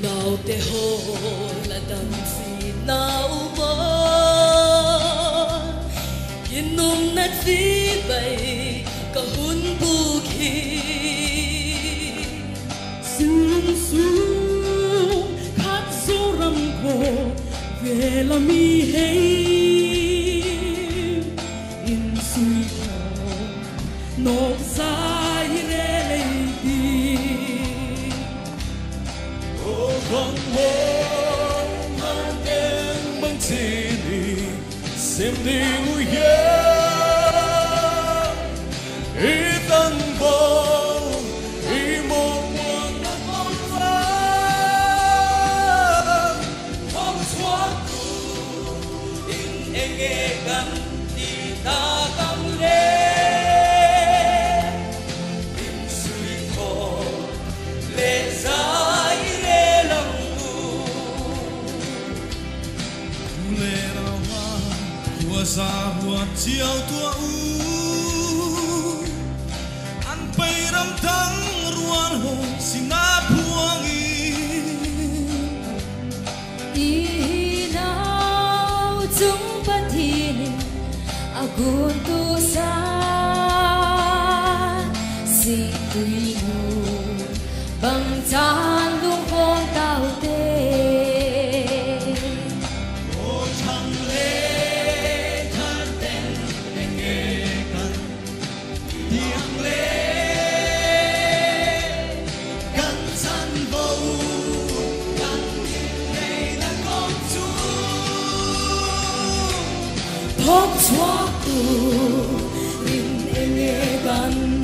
nào te ho là đằng gì nào mơ yên nôm nát dĩ bày cả hun bu khi sương xuống khát gió râm khổ về là mi hay in suy khổ nộp dài rê lấy đi ô con hôn mang tên bằng chỉ đi xem đi ngồi ghé ý tân bầu ý một muôn đất bóng phá phong xóa in em nghe gần đi ta cắm lê in suy khổ lệ dài lệ lòng lệ đào hoa hoa xa hoa chiều tua u ăn bay râm thắng ruan hồn xin na buông Inaw chung patinin agun tu sa si tui nu bang chan lung phong tao te ô chẳng lệ than tên anh nghe cần tiếng lệ cần san bầu cần những ngày đã con chú phong xóa in em nghe gần